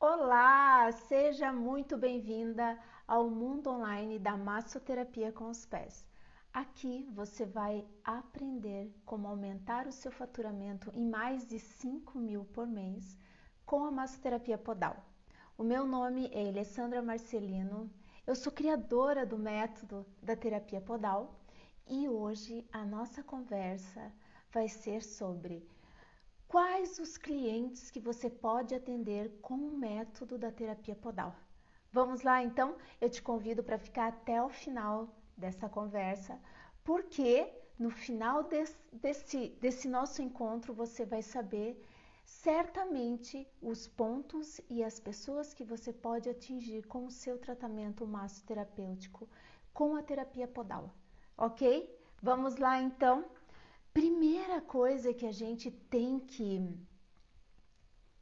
Olá, seja muito bem-vinda ao mundo online da massoterapia com os pés. Aqui você vai aprender como aumentar o seu faturamento em mais de 5.000 por mês com a massoterapia podal. O meu nome é Alessandra Marcelino, eu sou criadora do método da terapia podal e hoje a nossa conversa vai ser sobre quais os clientes que você pode atender com o método da terapia podal? Vamos lá então? Eu te convido para ficar até o final dessa conversa, porque no final desse nosso encontro você vai saber certamente os pontos e as pessoas que você pode atingir com o seu tratamento massoterapêutico com a terapia podal, ok? Vamos lá então? Primeira coisa que a gente tem que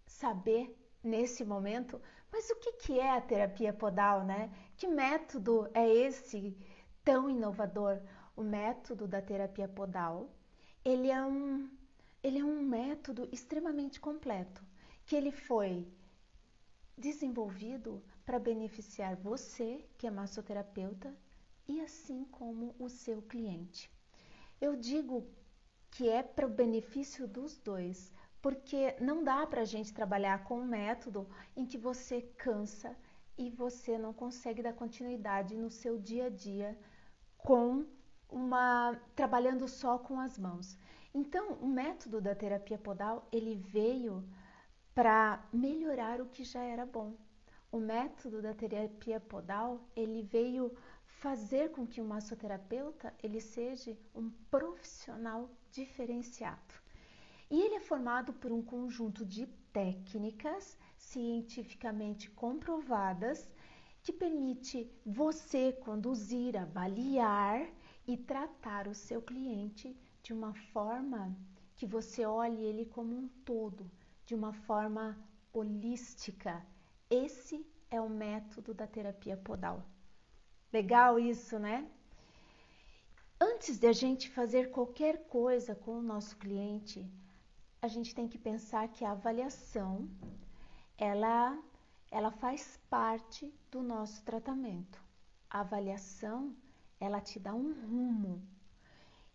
saber nesse momento, mas o que é a terapia podal, né? Que método é esse tão inovador? O método da terapia podal, ele é um método extremamente completo, que ele foi desenvolvido para beneficiar você, que é massoterapeuta, e assim como o seu cliente. Eu digo que é para o benefício dos dois, porque não dá para a gente trabalhar com um método em que você cansa e você não consegue dar continuidade no seu dia a dia com trabalhando só com as mãos. Então, o método da terapia podal, ele veio para melhorar o que já era bom. O método da terapia podal, ele veio fazer com que o massoterapeuta ele seja um profissional diferenciado. E ele é formado por um conjunto de técnicas cientificamente comprovadas que permite você conduzir, avaliar e tratar o seu cliente de uma forma que você olhe ele como um todo, de uma forma holística. Esse é o método da terapia podal. Legal isso, né? Antes de a gente fazer qualquer coisa com o nosso cliente, a gente tem que pensar que a avaliação, ela faz parte do nosso tratamento. A avaliação, ela te dá um rumo.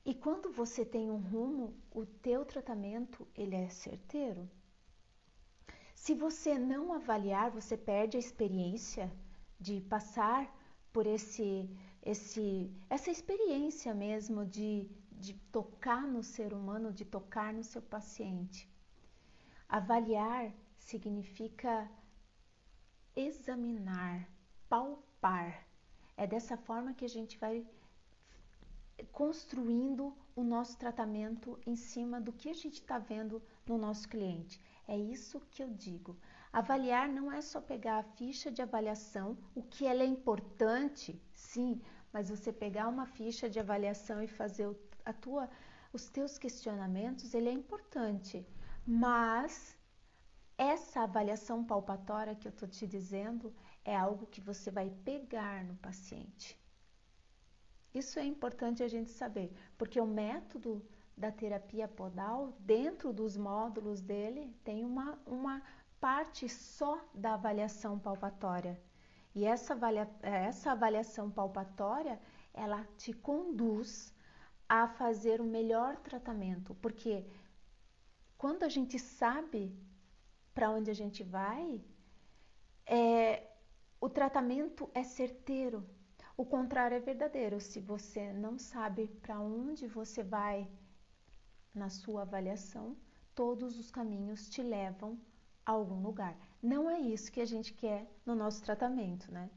E quando você tem um rumo, o teu tratamento, ele é certeiro. Se você não avaliar, você perde a experiência de passar por essa experiência mesmo de tocar no ser humano, de tocar no seu paciente. Avaliar significa examinar, palpar. É dessa forma que a gente vai construindo o nosso tratamento em cima do que a gente está vendo no nosso cliente. É isso que eu digo. Avaliar não é só pegar a ficha de avaliação, o que ela é importante, sim, mas você pegar uma ficha de avaliação e fazer os teus questionamentos, ele é importante. Mas essa avaliação palpatória que eu estou te dizendo é algo que você vai pegar no paciente. Isso é importante a gente saber, porque o método da terapia podal, dentro dos módulos dele, tem uma parte só da avaliação palpatória. E essa avaliação palpatória, ela te conduz a fazer o melhor tratamento, porque quando a gente sabe para onde a gente vai, o tratamento é certeiro. O contrário é verdadeiro. Se você não sabe para onde você vai na sua avaliação, todos os caminhos te levam a algum lugar. Não é isso que a gente quer no nosso tratamento, né?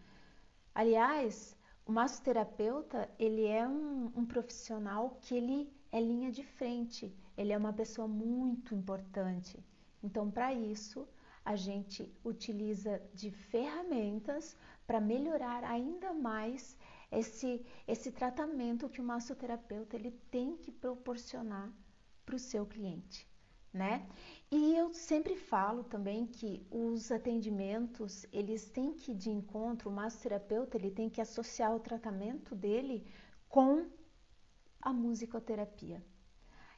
Aliás, o massoterapeuta, ele é um profissional que ele é linha de frente, ele é uma pessoa muito importante. Então, para isso, a gente utiliza de ferramentas para melhorar ainda mais esse tratamento que o massoterapeuta ele tem que proporcionar para o seu cliente, né? E eu sempre falo também que os atendimentos, eles têm que ir de encontro, o massoterapeuta, ele tem que associar o tratamento dele com a musicoterapia.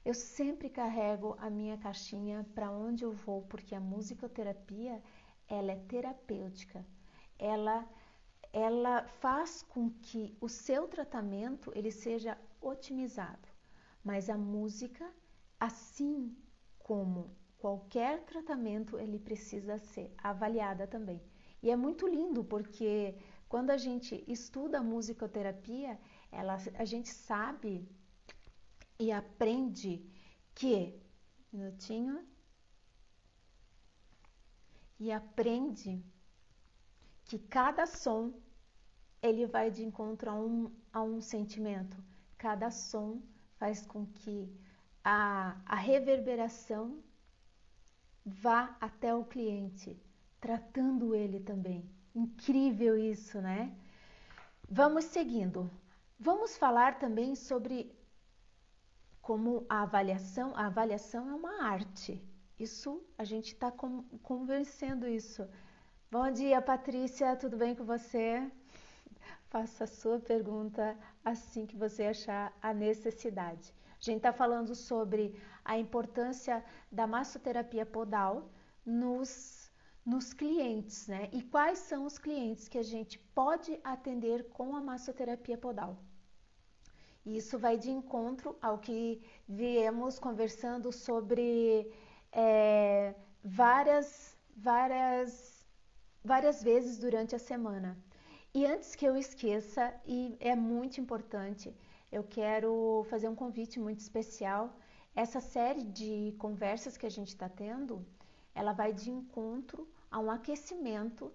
Eu sempre carrego a minha caixinha para onde eu vou, porque a musicoterapia ela é terapêutica. Ela faz com que o seu tratamento ele seja otimizado. Mas a música, assim como qualquer tratamento, ele precisa ser avaliada também. E é muito lindo porque quando a gente estuda a musicoterapia, a gente sabe e aprende que, minutinho, e aprende que cada som ele vai de encontro a um sentimento. Cada som faz com que a reverberação vá até o cliente, tratando ele também. Incrível isso, né? Vamos seguindo. Vamos falar também sobre como a avaliação é uma arte. Isso, a gente está conversando isso. Bom dia, Patrícia, tudo bem com você? Faça a sua pergunta assim que você achar a necessidade. A gente está falando sobre a importância da massoterapia podal nos clientes, né? E quais são os clientes que a gente pode atender com a massoterapia podal. Isso vai de encontro ao que viemos conversando sobre várias vezes durante a semana. E antes que eu esqueça, e é muito importante, eu quero fazer um convite muito especial. Essa série de conversas que a gente está tendo, ela vai de encontro a um aquecimento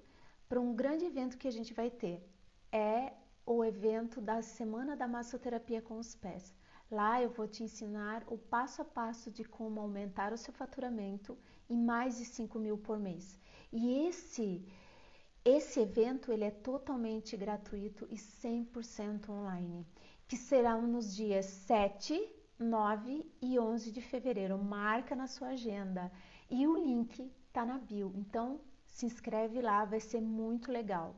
para um grande evento que a gente vai ter. É o evento da Semana da Massoterapia com os Pés. Lá eu vou te ensinar o passo a passo de como aumentar o seu faturamento em mais de 5 mil por mês. E esse evento ele é totalmente gratuito e 100% online, que será nos dias 7, 9 e 11 de fevereiro. Marca na sua agenda e o link está na bio. Então se inscreve lá, vai ser muito legal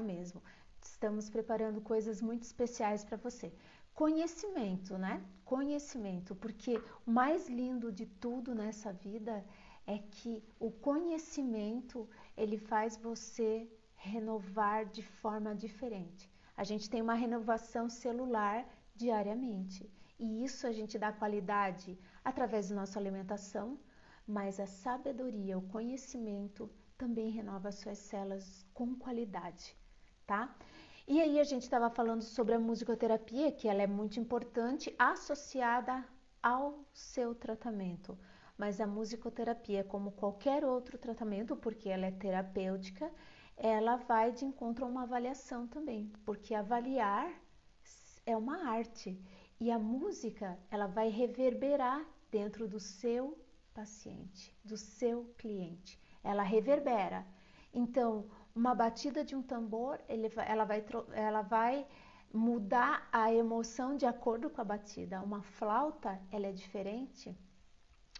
mesmo. Estamos preparando coisas muito especiais para você. Conhecimento, né? Conhecimento, porque o mais lindo de tudo nessa vida é que o conhecimento ele faz você renovar de forma diferente. A gente tem uma renovação celular diariamente e isso a gente dá qualidade através da nossa alimentação, mas a sabedoria, o conhecimento também renova suas células com qualidade, tá? E aí a gente estava falando sobre a musicoterapia, que ela é muito importante associada ao seu tratamento. Mas a musicoterapia, como qualquer outro tratamento, porque ela é terapêutica, ela vai de encontro a uma avaliação também, porque avaliar é uma arte e a música ela vai reverberar dentro do seu paciente, do seu cliente. Ela reverbera. Então, uma batida de um tambor, ela vai mudar a emoção de acordo com a batida. Uma flauta, ela é diferente.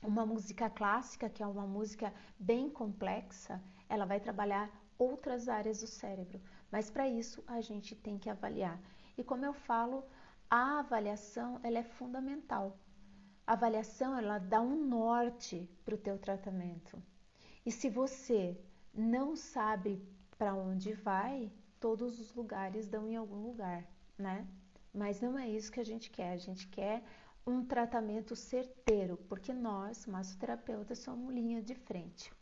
Uma música clássica, que é uma música bem complexa, ela vai trabalhar outras áreas do cérebro. Mas para isso a gente tem que avaliar. E como eu falo, a avaliação ela é fundamental. A avaliação ela dá um norte para o teu tratamento. E se você não sabe para onde vai, todos os lugares dão em algum lugar, né? Mas não é isso que a gente quer um tratamento certeiro, porque nós, massoterapeutas, somos linha de frente.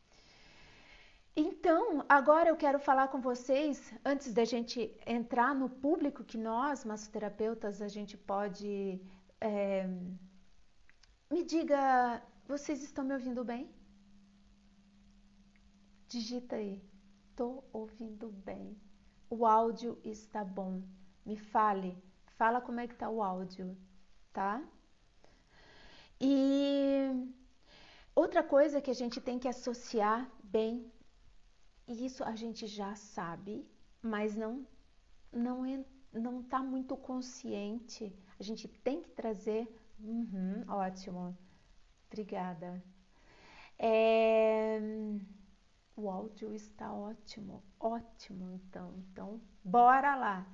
Então, agora eu quero falar com vocês, antes da gente entrar no público que nós, massoterapeutas, a gente pode... Me diga, vocês estão me ouvindo bem? Digita aí, tô ouvindo bem. O áudio está bom. Me fala como é que tá o áudio, tá? E outra coisa que a gente tem que associar bem, e isso a gente já sabe, mas não está muito consciente, a gente tem que trazer. Ótimo, obrigada. O áudio está ótimo, então bora lá.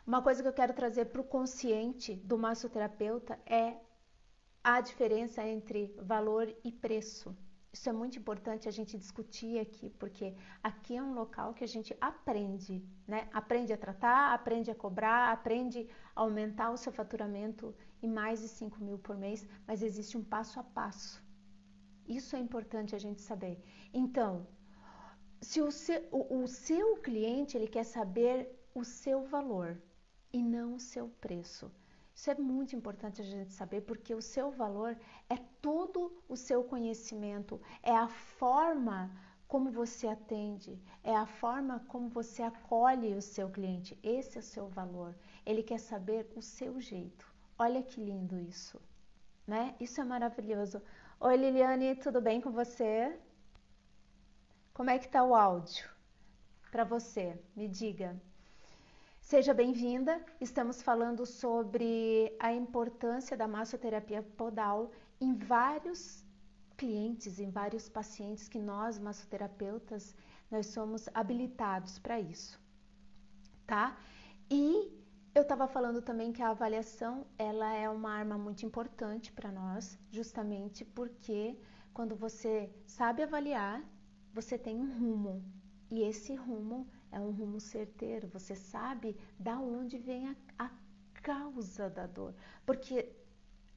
Uma coisa que eu quero trazer para o consciente do massoterapeuta é a diferença entre valor e preço. Isso é muito importante a gente discutir aqui, porque aqui é um local que a gente aprende, né? Aprende a tratar, aprende a cobrar, aprende a aumentar o seu faturamento em mais de 5 mil por mês, mas existe um passo a passo. Isso é importante a gente saber. Então, se o seu cliente ele quer saber o seu valor e não o seu preço. Isso é muito importante a gente saber, porque o seu valor é todo o seu conhecimento, é a forma como você atende, é a forma como você acolhe o seu cliente. Esse é o seu valor. Ele quer saber o seu jeito. Olha que lindo isso, né? Isso é maravilhoso. Oi, Liliane, tudo bem com você? Como é que tá o áudio para você? Me diga. Seja bem-vinda. Estamos falando sobre a importância da massoterapia podal em vários clientes, em vários pacientes que nós, massoterapeutas, nós somos habilitados para isso, tá? E eu estava falando também que a avaliação, ela é uma arma muito importante para nós, justamente porque quando você sabe avaliar, você tem um rumo, e esse rumo é um rumo certeiro, você sabe da onde vem a causa da dor, porque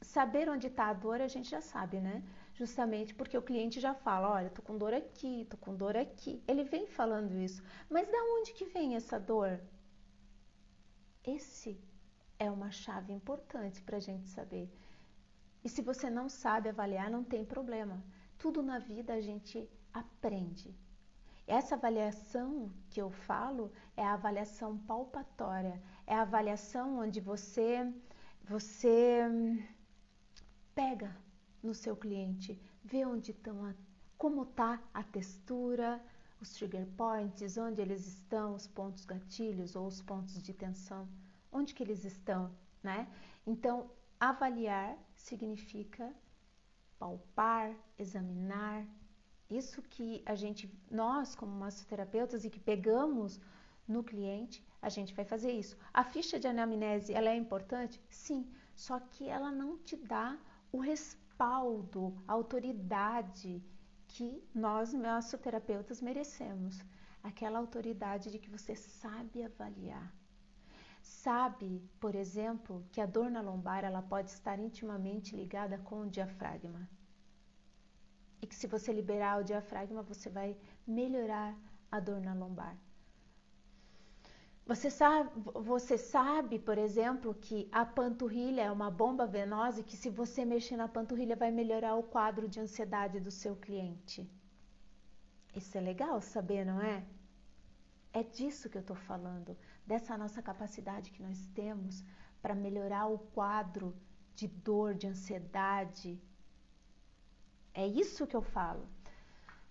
saber onde está a dor a gente já sabe, né? Justamente porque o cliente já fala, olha, tô com dor aqui, tô com dor aqui, ele vem falando isso, mas da onde que vem essa dor? Esse é uma chave importante para a gente saber. E se você não sabe avaliar, não tem problema. Tudo na vida a gente aprende. Essa avaliação que eu falo é a avaliação palpatória, é a avaliação onde você pega no seu cliente, vê onde estão, como está a textura, os trigger points, onde eles estão, os pontos gatilhos ou os pontos de tensão, onde que eles estão, né? Então, avaliar significa palpar, examinar. Isso que nós como massoterapeutas e que pegamos no cliente, a gente vai fazer isso. A ficha de anamnese, ela é importante? Sim, só que ela não te dá o respaldo, a autoridade que nós massoterapeutas merecemos. Aquela autoridade de que você sabe avaliar. Sabe, por exemplo, que a dor na lombar ela pode estar intimamente ligada com o diafragma. E que se você liberar o diafragma, você vai melhorar a dor na lombar. Você sabe, por exemplo, que a panturrilha é uma bomba venosa e que se você mexer na panturrilha vai melhorar o quadro de ansiedade do seu cliente. Isso é legal saber, não é? É disso que eu estou falando, dessa nossa capacidade que nós temos para melhorar o quadro de dor, de ansiedade. É isso que eu falo,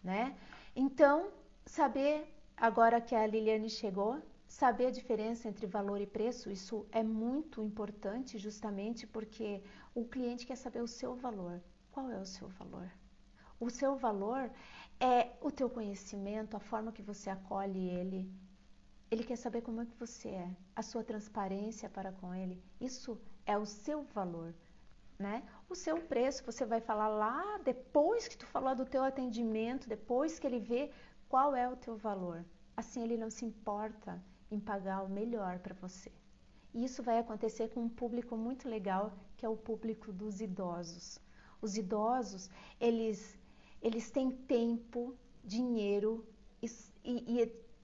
né? Então, saber, agora que a Liliane chegou, saber a diferença entre valor e preço, isso é muito importante justamente porque o cliente quer saber o seu valor. Qual é o seu valor? O seu valor é o teu conhecimento, a forma que você acolhe ele. Ele quer saber como é que você é, a sua transparência para com ele. Isso é o seu valor. Né? O seu preço você vai falar lá depois que tu falar do teu atendimento, depois que ele vê qual é o teu valor. Assim ele não se importa em pagar o melhor para você. E isso vai acontecer com um público muito legal, que é o público dos idosos. Os idosos, eles têm tempo, dinheiro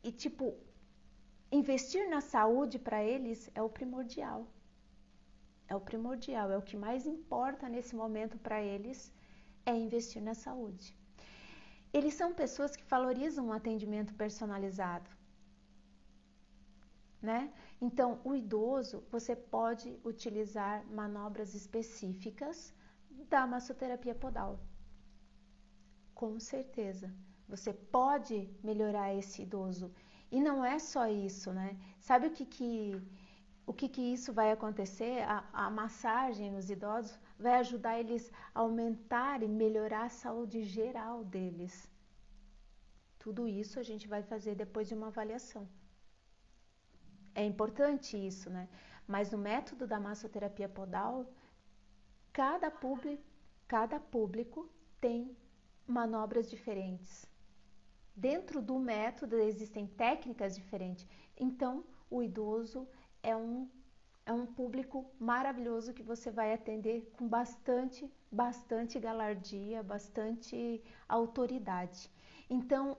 e tipo, investir na saúde para eles é o primordial. É o primordial, é o que mais importa nesse momento para eles, é investir na saúde. Eles são pessoas que valorizam um atendimento personalizado, né? Então, o idoso, você pode utilizar manobras específicas da massoterapia podal. Com certeza, você pode melhorar esse idoso. E não é só isso, né? Sabe o que isso vai acontecer? A massagem nos idosos vai ajudar eles a aumentar e melhorar a saúde geral deles. Tudo isso a gente vai fazer depois de uma avaliação. É importante isso, né? Mas no método da massoterapia podal, cada público tem manobras diferentes. Dentro do método existem técnicas diferentes. Então, o idoso é um público maravilhoso que você vai atender com bastante galardia, bastante autoridade. Então,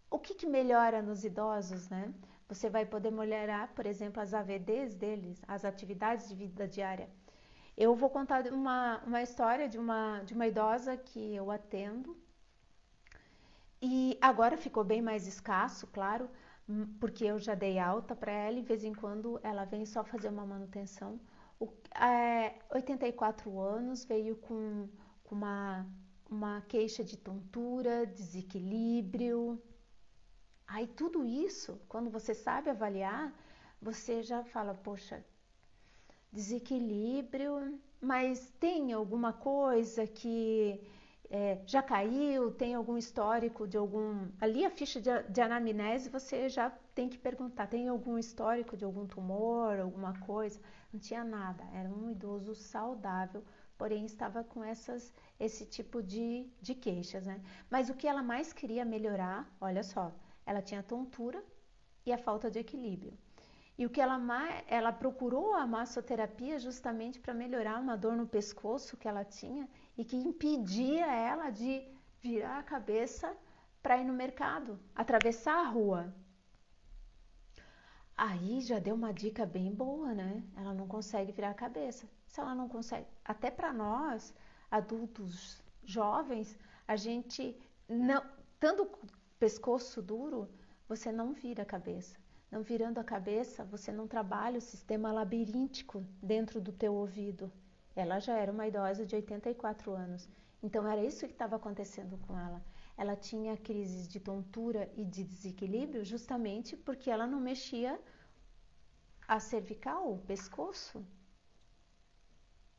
o que melhora nos idosos, né? Você vai poder melhorar, por exemplo, as AVDs deles, as atividades de vida diária. Eu vou contar uma história de uma idosa que eu atendo. E agora ficou bem mais escasso, claro, porque eu já dei alta para ela e de vez em quando ela vem só fazer uma manutenção. 84 anos, veio com uma queixa de tontura, desequilíbrio. Aí tudo isso, quando você sabe avaliar, você já fala, poxa, desequilíbrio, mas tem alguma coisa que já caiu, tem algum histórico de algum... Ali a ficha de anamnese você já tem que perguntar, tem algum histórico de algum tumor, alguma coisa? Não tinha nada, era um idoso saudável, porém estava com esse tipo de queixas, né? Mas o que ela mais queria melhorar, olha só, ela tinha tontura e a falta de equilíbrio. E o que ela procurou a massoterapia justamente para melhorar uma dor no pescoço que ela tinha e que impedia ela de virar a cabeça para ir no mercado, atravessar a rua. Aí já deu uma dica bem boa, né? Ela não consegue virar a cabeça. Se ela não consegue, até para nós, adultos jovens, a gente não, tanto pescoço duro, você não vira a cabeça. Não virando a cabeça, você não trabalha o sistema labiríntico dentro do teu ouvido. Ela já era uma idosa de 84 anos. Então era isso que estava acontecendo com ela. Ela tinha crises de tontura e de desequilíbrio justamente porque ela não mexia a cervical, o pescoço,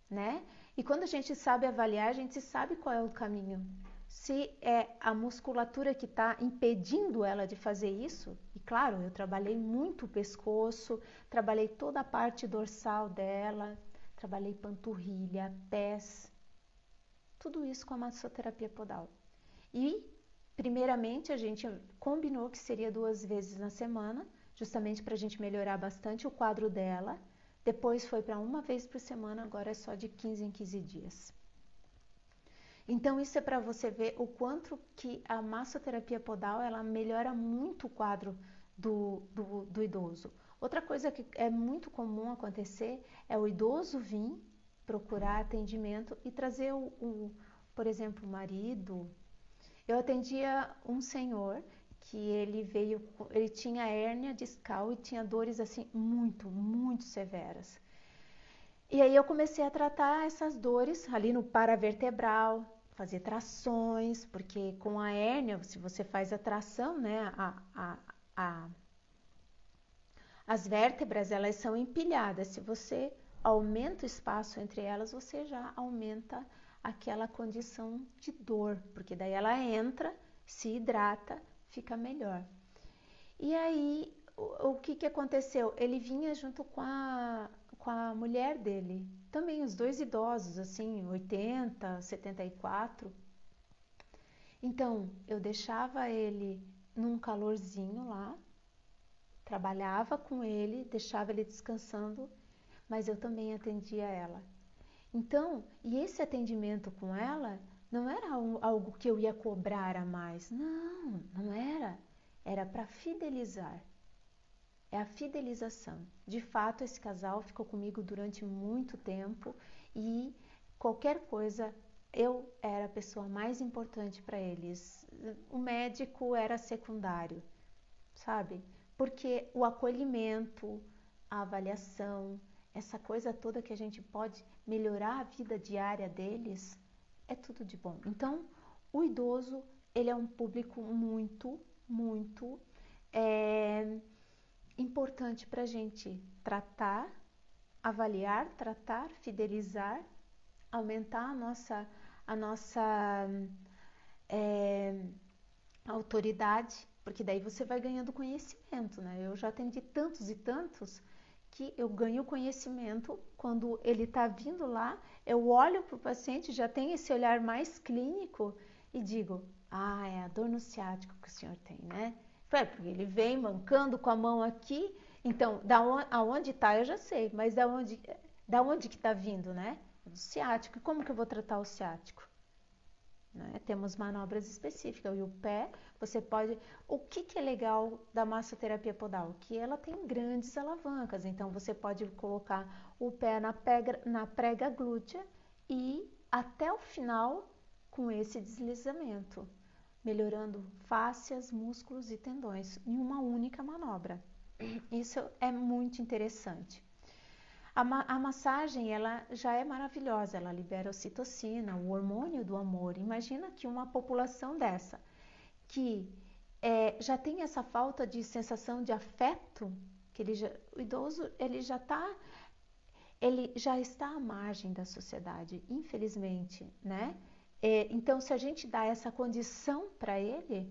né? E quando a gente sabe avaliar, a gente sabe qual é o caminho. Se é a musculatura que está impedindo ela de fazer isso, e claro, eu trabalhei muito o pescoço, trabalhei toda a parte dorsal dela, trabalhei panturrilha, pés, tudo isso com a massoterapia podal. E, primeiramente, a gente combinou que seria 2 vezes na semana, justamente para a gente melhorar bastante o quadro dela. Depois foi para 1 vez por semana, agora é só de 15 em 15 dias. Então, isso é para você ver o quanto que a massoterapia podal, ela melhora muito o quadro do idoso. Outra coisa que é muito comum acontecer é o idoso vir procurar atendimento e trazer por exemplo, o marido. Eu atendia um senhor que ele tinha hérnia discal e tinha dores assim muito severas. E aí eu comecei a tratar essas dores ali no paravertebral, fazer trações, porque com a hérnia, se você faz a tração, né, as vértebras, elas são empilhadas. Se você aumenta o espaço entre elas, você já aumenta aquela condição de dor, porque daí ela entra, se hidrata, fica melhor. E aí, o que aconteceu? Ele vinha junto com a mulher dele, também os dois idosos, assim, 80, 74. Então, eu deixava ele num calorzinho lá, trabalhava com ele, deixava ele descansando, mas eu também atendia ela. Então, e esse atendimento com ela não era algo que eu ia cobrar a mais, não era. Era para fidelizar. É a fidelização. De fato, esse casal ficou comigo durante muito tempo e qualquer coisa, eu era a pessoa mais importante para eles. O médico era secundário, sabe? Porque o acolhimento, a avaliação, essa coisa toda que a gente pode melhorar a vida diária deles, é tudo de bom. Então, o idoso, ele é um público muito importante para a gente tratar, avaliar, tratar, fidelizar, aumentar a nossa autoridade, porque daí você vai ganhando conhecimento, né? Eu já atendi tantos e tantos que eu ganho conhecimento quando ele está vindo lá, eu olho para o paciente, já tem esse olhar mais clínico e digo, ah, é a dor no ciático que o senhor tem, né? Porque ele vem mancando com a mão aqui, então, aonde está eu já sei, mas da onde que está vindo, né? Do ciático. E como que eu vou tratar o ciático? Né? Temos manobras específicas. E o pé, você pode... O que é legal da massoterapia podal? Que ela tem grandes alavancas. Então, você pode colocar o pé na prega glútea e até o final com esse deslizamento, melhorando fáscias, músculos e tendões em uma única manobra. Isso é muito interessante. A massagem, ela já é maravilhosa, ela libera ocitocina, o hormônio do amor. Imagina que uma população dessa, que já tem essa falta de sensação de afeto, que o idoso ele já está à margem da sociedade, infelizmente, né? Então, se a gente dá essa condição para ele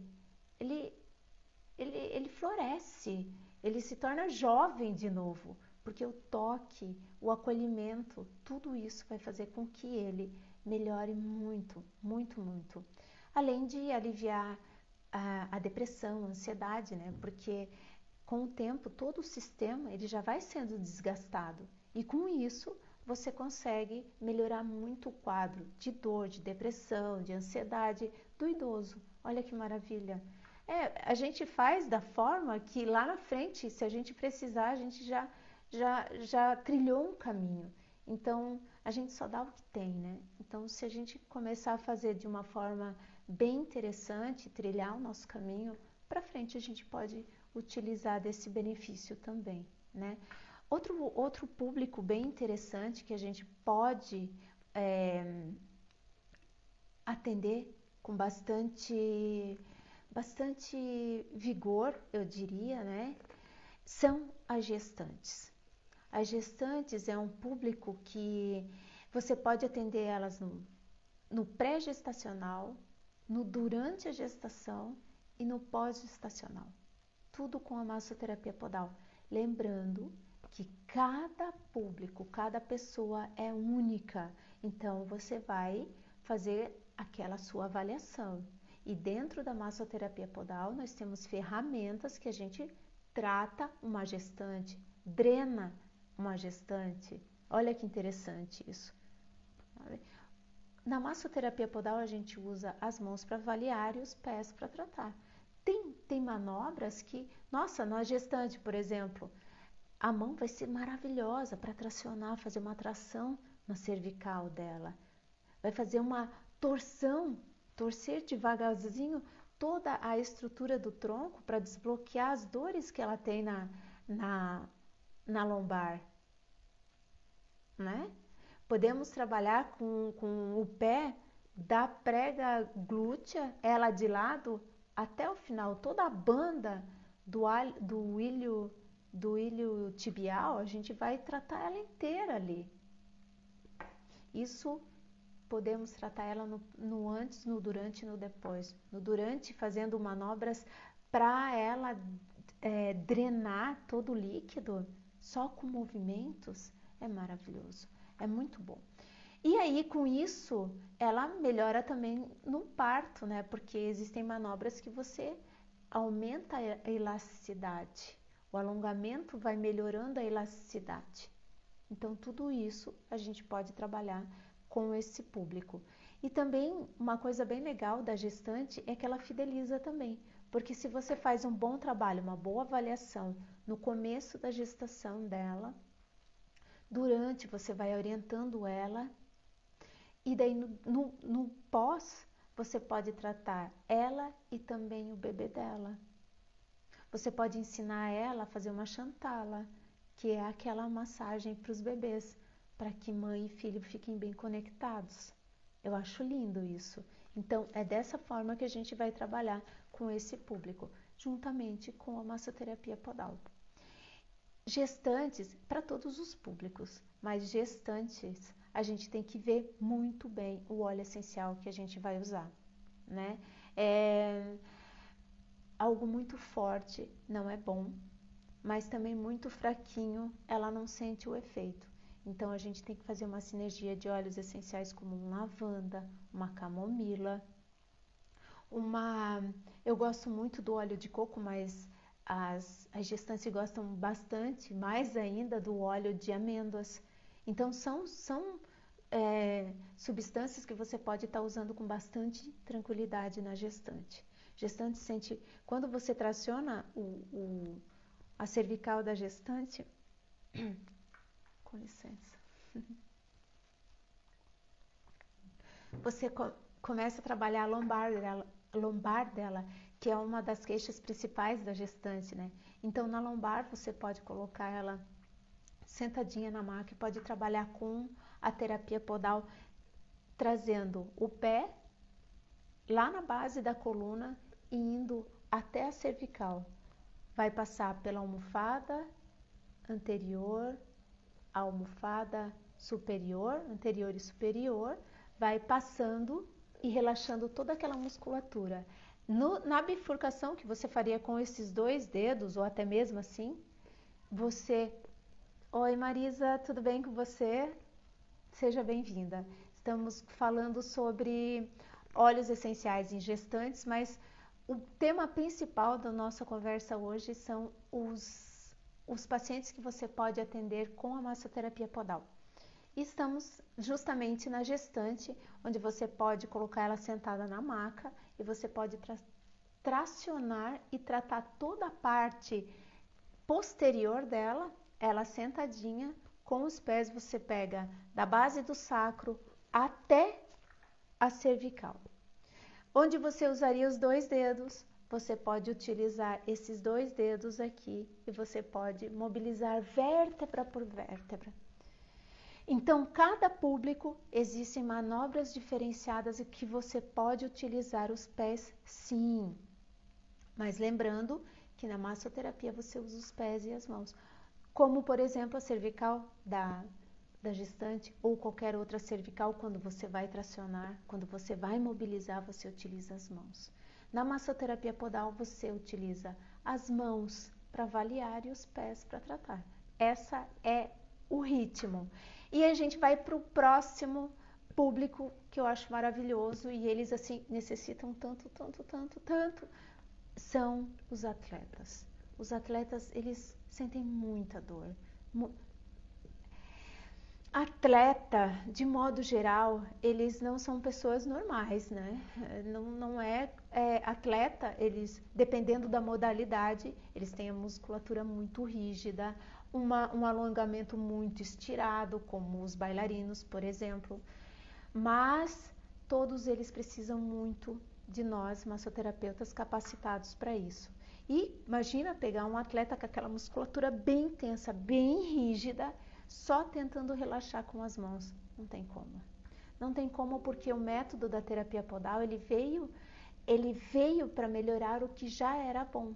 floresce, ele se torna jovem de novo, porque o toque, o acolhimento, tudo isso vai fazer com que ele melhore muito, muito, muito. Além de aliviar a depressão, a ansiedade, né? Porque com o tempo todo o sistema ele já vai sendo desgastado e com isso você consegue melhorar muito o quadro de dor, de depressão, de ansiedade do idoso. Olha que maravilha! A gente faz da forma que lá na frente, se a gente precisar, a gente já trilhou um caminho. Então, a gente só dá o que tem, né? Então, se a gente começar a fazer de uma forma bem interessante, trilhar o nosso caminho, para frente a gente pode utilizar desse benefício também, né? Outro público bem interessante que a gente pode atender com bastante vigor, eu diria, né? São as gestantes. As gestantes é um público que você pode atender elas no pré-gestacional, no durante a gestação e no pós-gestacional. Tudo com a massoterapia podal. Lembrando que cada público, cada pessoa é única. Então, você vai fazer aquela sua avaliação. E dentro da massoterapia podal, nós temos ferramentas que a gente trata uma gestante, drena uma gestante. Olha que interessante isso. Na massoterapia podal, a gente usa as mãos para avaliar e os pés para tratar. Tem manobras que, nossa, na gestante, por exemplo, a mão vai ser maravilhosa para tracionar, fazer uma tração na cervical dela. Vai fazer uma torção, torcer devagarzinho toda a estrutura do tronco para desbloquear as dores que ela tem na lombar, né? Podemos trabalhar com o pé da prega glútea, ela de lado, até o final, toda a banda do ilho tibial, a gente vai tratar ela inteira ali. Isso podemos tratar ela no antes, no durante e no depois. No durante, fazendo manobras para ela drenar todo o líquido, só com movimentos, é maravilhoso, é muito bom. E aí, com isso, ela melhora também no parto, né? Porque existem manobras que você aumenta a elasticidade. O alongamento vai melhorando a elasticidade. Então, tudo isso a gente pode trabalhar com esse público. E também, uma coisa bem legal da gestante é que ela fideliza também. Porque se você faz um bom trabalho, uma boa avaliação no começo da gestação dela, durante você vai orientando ela, e daí no pós você pode tratar ela e também o bebê dela. Você pode ensinar ela a fazer uma chantala, que é aquela massagem para os bebês, para que mãe e filho fiquem bem conectados. Eu acho lindo isso. Então, é dessa forma que a gente vai trabalhar com esse público, juntamente com a massoterapia podal. Gestantes, para todos os públicos, mas gestantes, a gente tem que ver muito bem o óleo essencial que a gente vai usar, né? Algo muito forte não é bom, mas também muito fraquinho, ela não sente o efeito. Então, a gente tem que fazer uma sinergia de óleos essenciais como um lavanda, uma camomila, Eu gosto muito do óleo de coco, mas as gestantes gostam bastante, mais ainda, do óleo de amêndoas. Então, são substâncias que você pode estar usando com bastante tranquilidade na gestante. Gestante sente, quando você traciona a cervical da gestante, com licença, você começa a trabalhar a lombar dela, que é uma das queixas principais da gestante, né? Então, na lombar, você pode colocar ela sentadinha na maca e pode trabalhar com a terapia podal, trazendo o pé lá na base da coluna e indo até a cervical. Vai passar pela almofada anterior, a almofada superior, anterior e superior, vai passando e relaxando toda aquela musculatura. Na bifurcação que você faria com esses 2 dedos, ou até mesmo assim, você... Oi Marisa, tudo bem com você? Seja bem-vinda. Estamos falando sobre óleos essenciais em gestantes, mas o tema principal da nossa conversa hoje são os pacientes que você pode atender com a massoterapia podal. Estamos justamente na gestante, onde você pode colocar ela sentada na maca e você pode tracionar e tratar toda a parte posterior dela, ela sentadinha, com os pés você pega da base do sacro até a cervical. Onde você usaria os 2 dedos, você pode utilizar esses 2 dedos aqui e você pode mobilizar vértebra por vértebra. Então, cada público existem manobras diferenciadas e que você pode utilizar os pés, sim. Mas lembrando que na massoterapia você usa os pés e as mãos. Como, por exemplo, a cervical da gestante ou qualquer outra cervical, quando você vai tracionar, quando você vai mobilizar, você utiliza as mãos. Na massoterapia podal, você utiliza as mãos para avaliar e os pés para tratar. Essa é o ritmo. E a gente vai para o próximo público, que eu acho maravilhoso, e eles assim necessitam tanto, são os atletas. Os atletas, eles sentem muita dor. Atleta, de modo geral, eles não são pessoas normais, né? Não é atleta, eles, dependendo da modalidade, eles têm a musculatura muito rígida, um alongamento muito estirado, como os bailarinos, por exemplo. Mas todos eles precisam muito de nós, massoterapeutas, capacitados para isso. E imagina pegar um atleta com aquela musculatura bem tensa, bem rígida, só tentando relaxar com as mãos. Não tem como. Não tem como, porque o método da terapia podal, ele veio para melhorar o que já era bom,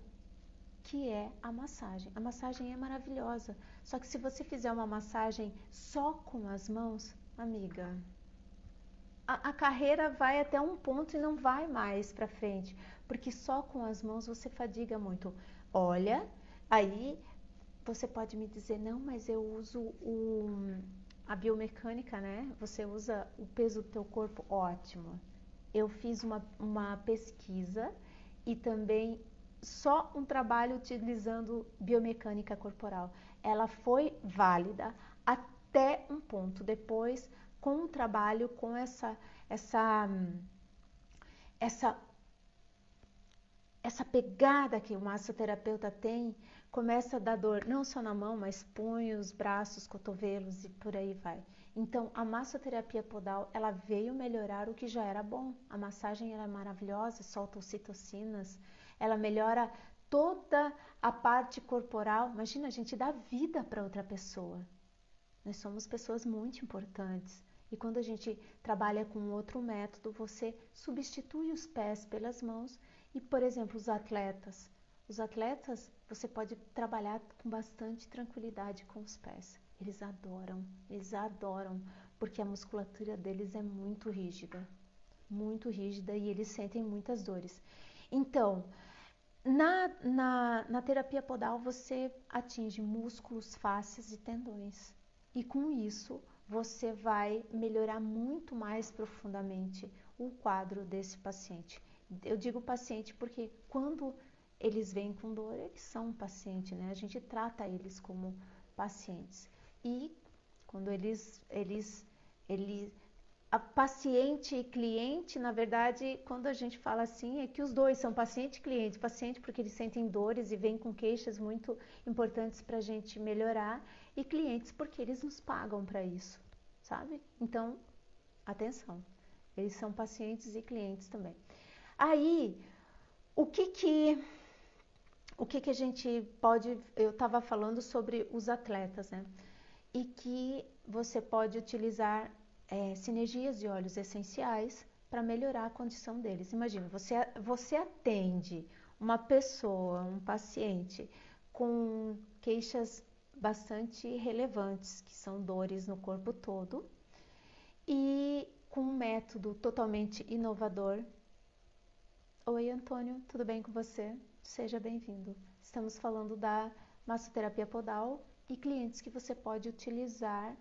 que é a massagem. A massagem é maravilhosa, só que se você fizer uma massagem só com as mãos, amiga, a carreira vai até um ponto e não vai mais para frente, porque só com as mãos você fadiga muito. Olha, aí você pode me dizer, não, mas eu uso a biomecânica, né? Você usa o peso do teu corpo, ótimo. Eu fiz uma pesquisa e também só um trabalho utilizando biomecânica corporal. Ela foi válida até um ponto. Depois, com o trabalho, com essa pegada que o massoterapeuta tem, começa a dar dor, não só na mão, mas punhos, braços, cotovelos e por aí vai. Então, a massoterapia podal, ela veio melhorar o que já era bom. A massagem era maravilhosa, solta ocitocinas, ela melhora toda a parte corporal. Imagina, a gente dá vida para outra pessoa. Nós somos pessoas muito importantes. E quando a gente trabalha com outro método, você substitui os pés pelas mãos. E, por exemplo, os atletas, você pode trabalhar com bastante tranquilidade com os pés. Eles adoram, porque a musculatura deles é muito rígida e eles sentem muitas dores. Então, na terapia podal você atinge músculos, fáscias e tendões. E com isso, você vai melhorar muito mais profundamente o quadro desse paciente. Eu digo paciente porque quando eles vêm com dor, eles são um paciente, né? A gente trata eles como pacientes. E quando a paciente e cliente, na verdade, quando a gente fala assim, é que os dois são paciente e cliente. Paciente porque eles sentem dores e vêm com queixas muito importantes para a gente melhorar, e clientes porque eles nos pagam para isso, sabe? Então, atenção, eles são pacientes e clientes também. Aí, o que a gente pode... Eu estava falando sobre os atletas, né? E que você pode utilizar sinergias de óleos essenciais para melhorar a condição deles. Imagina, você atende uma pessoa, um paciente, com queixas bastante relevantes, que são dores no corpo todo, e com um método totalmente inovador. Oi, Antônio, tudo bem com você? Seja bem-vindo. Estamos falando da massoterapia podal e clientes que você pode utilizar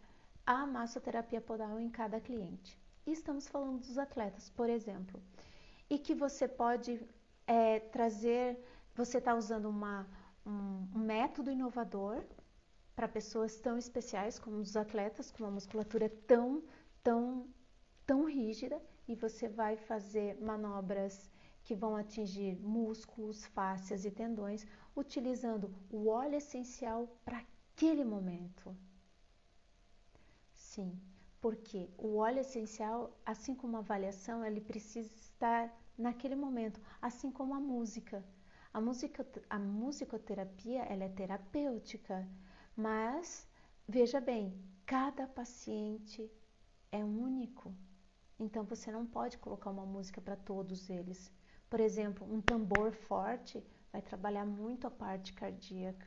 a massoterapia podal em cada cliente. E estamos falando dos atletas, por exemplo, e que você pode trazer, você está usando um método inovador para pessoas tão especiais como os atletas, com uma musculatura tão rígida, e você vai fazer manobras que vão atingir músculos, fáscias e tendões, utilizando o óleo essencial para aquele momento. Sim, porque o óleo essencial, assim como a avaliação, ele precisa estar naquele momento, assim como a música. A musicoterapia, ela é terapêutica, mas, veja bem, cada paciente é único. Então, você não pode colocar uma música para todos eles. Por exemplo, um tambor forte vai trabalhar muito a parte cardíaca.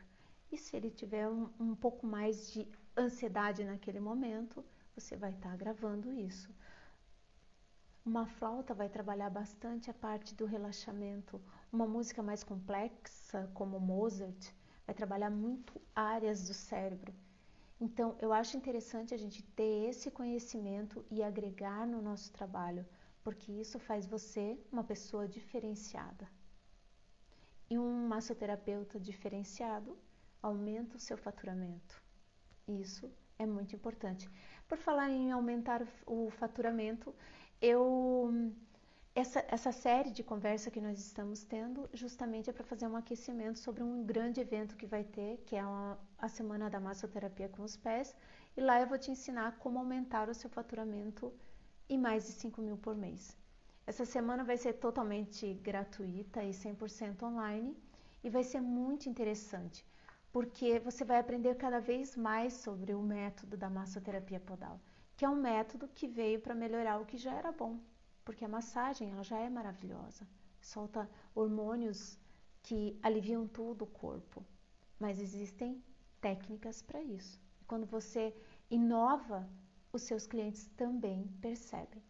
E se ele tiver um pouco mais de ansiedade naquele momento, você vai estar agravando isso. Uma flauta vai trabalhar bastante a parte do relaxamento. Uma música mais complexa, como Mozart, vai trabalhar muito áreas do cérebro. Então, eu acho interessante a gente ter esse conhecimento e agregar no nosso trabalho, porque isso faz você uma pessoa diferenciada. E um massoterapeuta diferenciado aumenta o seu faturamento. Isso é muito importante. Por falar em aumentar o faturamento, essa série de conversa que nós estamos tendo justamente é para fazer um aquecimento sobre um grande evento que vai ter, que é a Semana da Massoterapia com os Pés, e lá eu vou te ensinar como aumentar o seu faturamento em mais de 5 mil por mês. Essa semana vai ser totalmente gratuita e 100% online, e vai ser muito interessante, porque você vai aprender cada vez mais sobre o método da massoterapia podal, que é um método que veio para melhorar o que já era bom. Porque a massagem ela já é maravilhosa, solta hormônios que aliviam todo o corpo, mas existem técnicas para isso. Quando você inova, os seus clientes também percebem.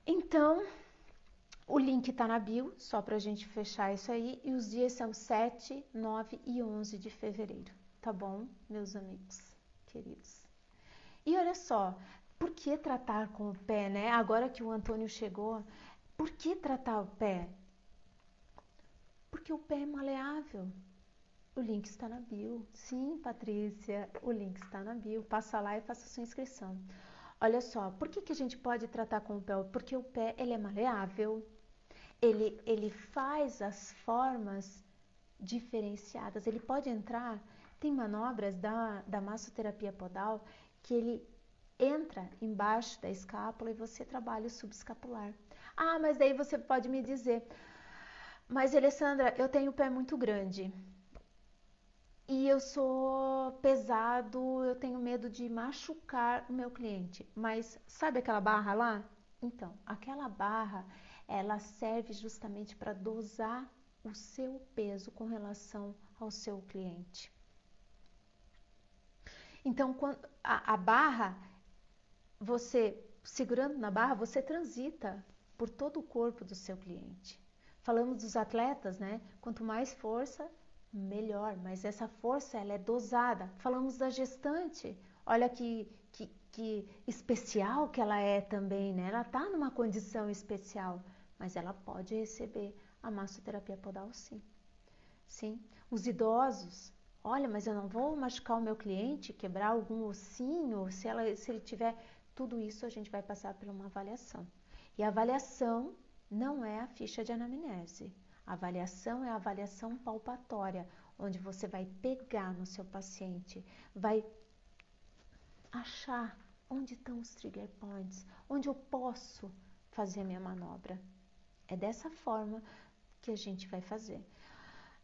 Então, o link está na bio, só para a gente fechar isso aí, e os dias são 7, 9 e 11 de fevereiro, tá bom, meus amigos queridos? E olha só, por que tratar com o pé, né? Agora que o Antônio chegou, por que tratar o pé? Porque o pé é maleável. O link está na bio. Sim, Patrícia, o link está na bio. Passa lá e faça sua inscrição. Olha só, por que a gente pode tratar com o pé? Porque o pé ele é maleável. Ele faz as formas diferenciadas. Ele pode entrar... Tem manobras da massoterapia podal que ele entra embaixo da escápula e você trabalha o subescapular. Ah, mas daí você pode me dizer, mas Alessandra, eu tenho o pé muito grande e eu sou pesado, eu tenho medo de machucar o meu cliente. Mas sabe aquela barra lá? Então, aquela barra, ela serve justamente para dosar o seu peso com relação ao seu cliente. Então, quando a barra, você segurando na barra, você transita por todo o corpo do seu cliente. Falamos dos atletas, né? Quanto mais força, melhor, mas essa força ela é dosada. Falamos da gestante, olha que especial que ela é também, né? Ela tá numa condição especial, mas ela pode receber a massoterapia podal sim. Sim. Os idosos, olha, mas eu não vou machucar o meu cliente, quebrar algum ossinho, se ele tiver... Tudo isso a gente vai passar por uma avaliação. E a avaliação não é a ficha de anamnese. A avaliação é a avaliação palpatória, onde você vai pegar no seu paciente, vai achar onde estão os trigger points, onde eu posso fazer a minha manobra. É dessa forma que a gente vai fazer.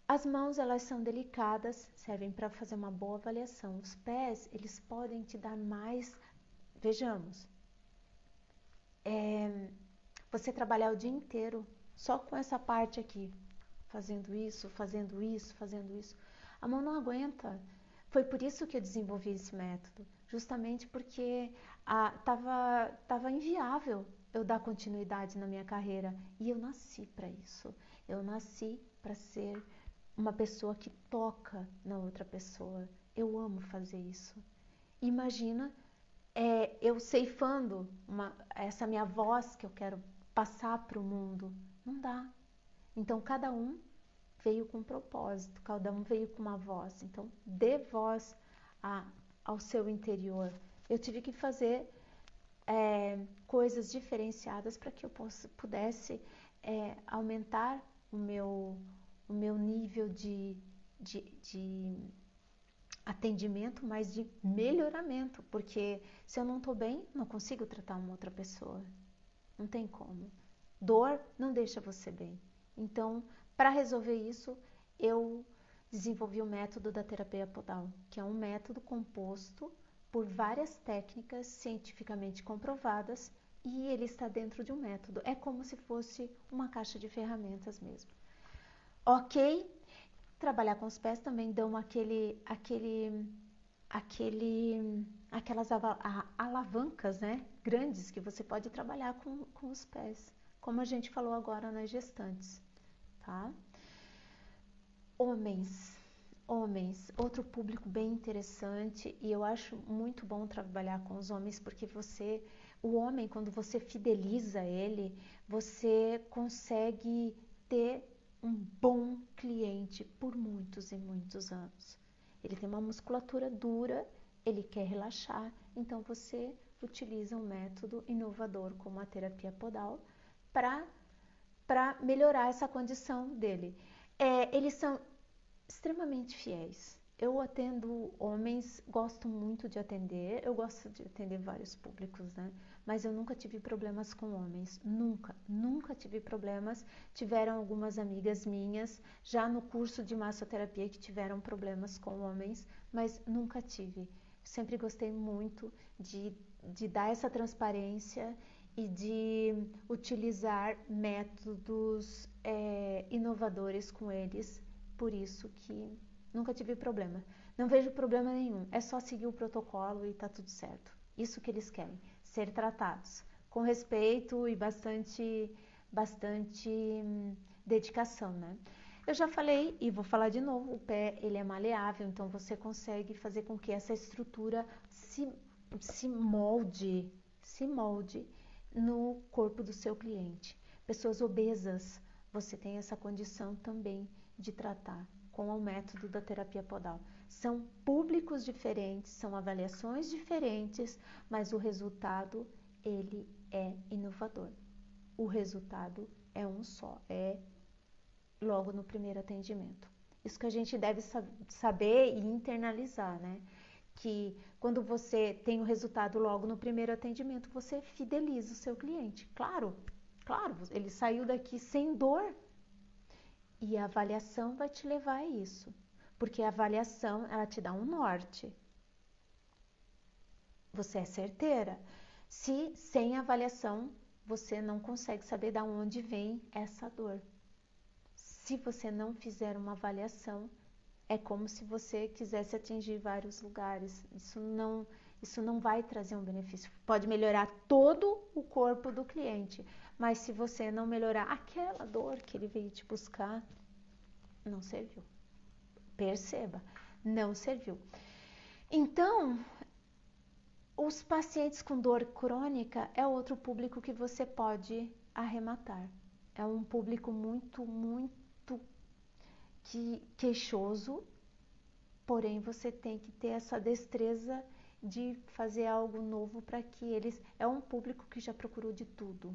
As mãos, elas são delicadas, servem para fazer uma boa avaliação. Os pés, eles podem te dar mais... Vejamos, você trabalhar o dia inteiro só com essa parte aqui, fazendo isso, fazendo isso, fazendo isso. A mão não aguenta. Foi por isso que eu desenvolvi esse método, justamente porque tava inviável eu dar continuidade na minha carreira. E eu nasci para isso. Eu nasci para ser uma pessoa que toca na outra pessoa. Eu amo fazer isso. Imagina eu ceifando essa minha voz que eu quero passar para o mundo. Não dá. Então, cada um veio com um propósito, cada um veio com uma voz. Então, dê voz ao seu interior. Eu tive que fazer coisas diferenciadas para que eu pudesse aumentar o meu nível de atendimento, mas de melhoramento, porque se eu não estou bem, não consigo tratar uma outra pessoa. Não tem como. Dor não deixa você bem. Então, para resolver isso, eu desenvolvi o método da terapia podal, que é um método composto por várias técnicas cientificamente comprovadas e ele está dentro de um método. É como se fosse uma caixa de ferramentas mesmo. Ok? Trabalhar com os pés também dão aquelas alavancas, né, grandes que você pode trabalhar com os pés, como a gente falou agora nas gestantes, tá? Homens, outro público bem interessante e eu acho muito bom trabalhar com os homens porque o homem, quando você fideliza ele, você consegue ter um bom cliente por muitos e muitos anos. Ele tem uma musculatura dura, ele quer relaxar, então você utiliza um método inovador como a terapia podal para melhorar essa condição dele. Eles são extremamente fiéis. Eu atendo homens, gosto muito de atender, eu gosto de atender vários públicos, né? Mas eu nunca tive problemas com homens, nunca tive problemas. Tiveram algumas amigas minhas já no curso de massoterapia que tiveram problemas com homens, mas nunca tive. Sempre gostei muito de dar essa transparência e de utilizar métodos inovadores com eles, por isso que nunca tive problema. Não vejo problema nenhum. É só seguir o protocolo e tá tudo certo. Isso que eles querem. Ser tratados com respeito e bastante dedicação, né? Eu já falei e vou falar de novo. O pé, ele é maleável. Então, você consegue fazer com que essa estrutura se molde no corpo do seu cliente. Pessoas obesas, você tem essa condição também de tratar com o método da terapia podal. São públicos diferentes, são avaliações diferentes, mas o resultado, ele é inovador. O resultado é um só, é logo no primeiro atendimento. Isso que a gente deve saber e internalizar, né? Que quando você tem o resultado logo no primeiro atendimento, você fideliza o seu cliente. Claro, ele saiu daqui sem dor. E a avaliação vai te levar a isso, porque a avaliação, ela te dá um norte. Você é certeira. Se sem avaliação, você não consegue saber de onde vem essa dor. Se você não fizer uma avaliação, é como se você quisesse atingir vários lugares. Isso não vai trazer um benefício. Pode melhorar todo o corpo do cliente, mas se você não melhorar aquela dor que ele veio te buscar, não serviu. Perceba, não serviu. Então, os pacientes com dor crônica é outro público que você pode arrematar. é um público muito queixoso, porém você tem que ter essa destreza de fazer algo novo para que eles... É um público que já procurou de tudo,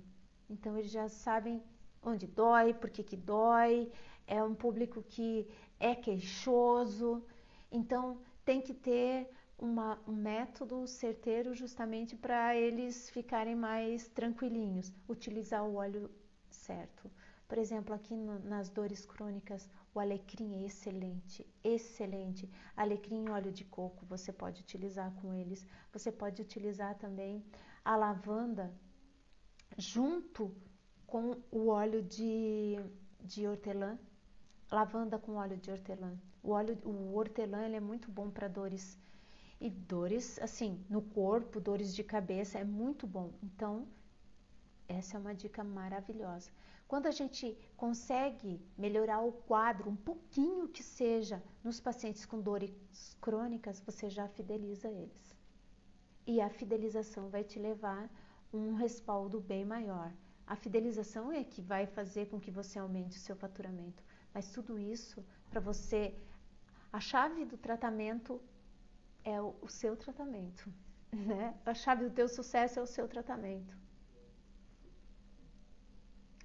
então eles já sabem onde dói, por que dói, é um público que é queixoso, então tem que ter um método certeiro justamente para eles ficarem mais tranquilinhos, utilizar o óleo certo. Por exemplo, aqui nas dores crônicas, o alecrim é excelente, excelente. Alecrim e óleo de coco você pode utilizar com eles. Você pode utilizar também a lavanda junto com o óleo de hortelã. Lavanda com óleo de hortelã. O hortelã ele é muito bom para dores. E dores, assim, no corpo, dores de cabeça, é muito bom. Então, essa é uma dica maravilhosa. Quando a gente consegue melhorar o quadro, um pouquinho que seja, nos pacientes com dores crônicas, você já fideliza eles. E a fidelização vai te levar um respaldo bem maior. A fidelização é que vai fazer com que você aumente o seu faturamento. Mas tudo isso, para você... A chave do tratamento é o seu tratamento, né? A chave do teu sucesso é o seu tratamento.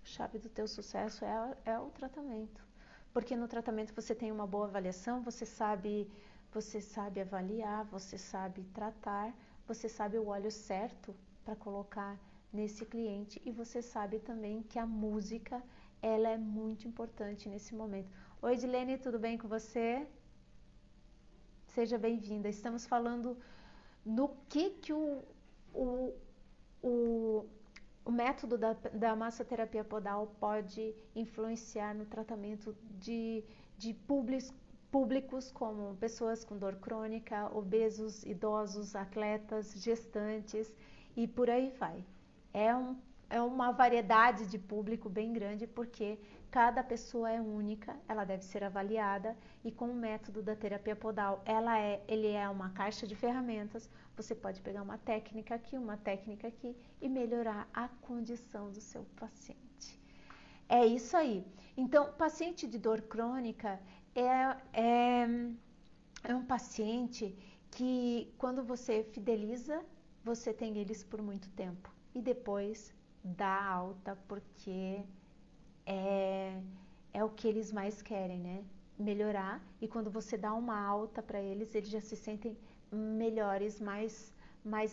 A chave do teu sucesso é o tratamento. Porque no tratamento você tem uma boa avaliação, você sabe avaliar, você sabe tratar, você sabe o óleo certo para colocar nesse cliente e você sabe também que a música, ela é muito importante nesse momento. Oi, Edilene, tudo bem com você? Seja bem-vinda. Estamos falando no que o método da massoterapia podal pode influenciar no tratamento de públicos como pessoas com dor crônica, obesos, idosos, atletas, gestantes e por aí vai. É uma variedade de público bem grande porque cada pessoa é única, ela deve ser avaliada e com o método da terapia podal, ele é uma caixa de ferramentas, você pode pegar uma técnica aqui e melhorar a condição do seu paciente. É isso aí. Então, paciente de dor crônica é um paciente que quando você fideliza, você tem eles por muito tempo e depois dá alta porque é o que eles mais querem, né? Melhorar, e quando você dá uma alta para eles já se sentem melhores, mais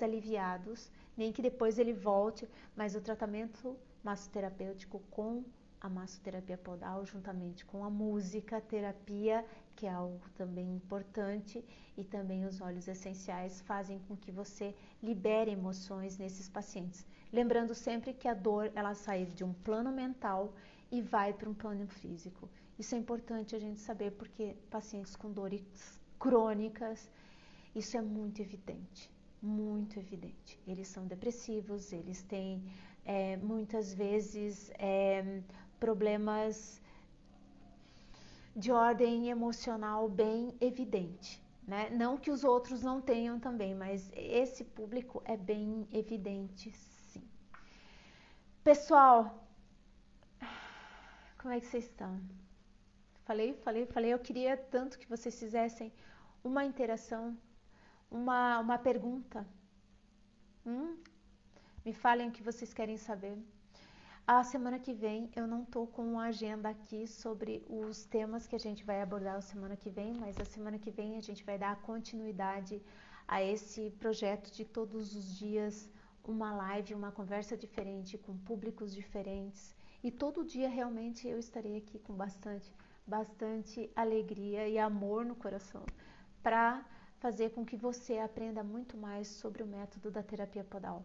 aliviados, nem que depois ele volte, mas o tratamento massoterapêutico com a massoterapia podal, juntamente com a música terapia, que é algo também importante, e também os óleos essenciais fazem com que você libere emoções nesses pacientes. Lembrando sempre que a dor, ela sai de um plano mental e vai para um plano físico. Isso é importante a gente saber porque pacientes com dores crônicas, isso é muito evidente, muito evidente. Eles são depressivos, eles têm muitas vezes problemas de ordem emocional bem evidente, né? Não que os outros não tenham também, mas esse público é bem evidente, sim. Pessoal, como é que vocês estão? Falei. Eu queria tanto que vocês fizessem uma interação, uma pergunta. Me falem o que vocês querem saber. A semana que vem eu não tô com uma agenda aqui sobre os temas que a gente vai abordar a semana que vem, mas a semana que vem a gente vai dar continuidade a esse projeto de todos os dias, uma live, uma conversa diferente, com públicos diferentes. E todo dia realmente eu estarei aqui com bastante alegria e amor no coração para fazer com que você aprenda muito mais sobre o método da terapia podal.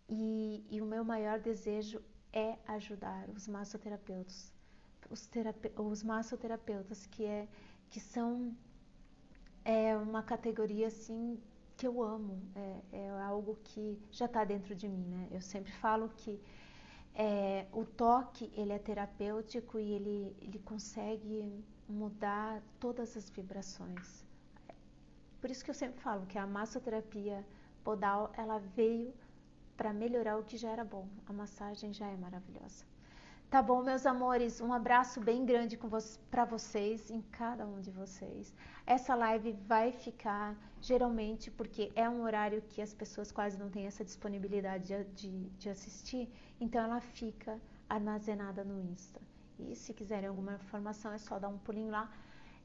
E o meu maior desejo é ajudar os massoterapeutas, os massoterapeutas que são uma categoria assim que eu amo, é algo que já está dentro de mim, né? Eu sempre falo que o toque ele é terapêutico e ele consegue mudar todas as vibrações. Por isso que eu sempre falo que a massoterapia podal ela veio para melhorar o que já era bom. A massagem já é maravilhosa. Tá bom, meus amores? Um abraço bem grande para vocês, em cada um de vocês. Essa live vai ficar, geralmente, porque é um horário que as pessoas quase não têm essa disponibilidade de assistir, então ela fica armazenada no Insta. E se quiserem alguma informação, é só dar um pulinho lá.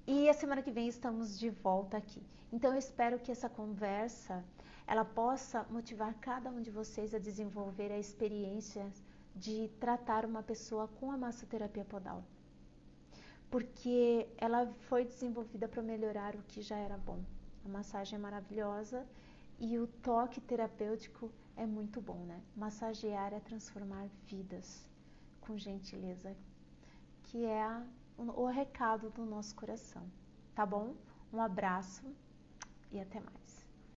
E a semana que vem estamos de volta aqui. Então eu espero que essa conversa ela possa motivar cada um de vocês a desenvolver a experiência de tratar uma pessoa com a massoterapia podal. Porque ela foi desenvolvida para melhorar o que já era bom. A massagem é maravilhosa e o toque terapêutico é muito bom, né? Massagear é transformar vidas com gentileza, que é o recado do nosso coração. Tá bom? Um abraço e até mais.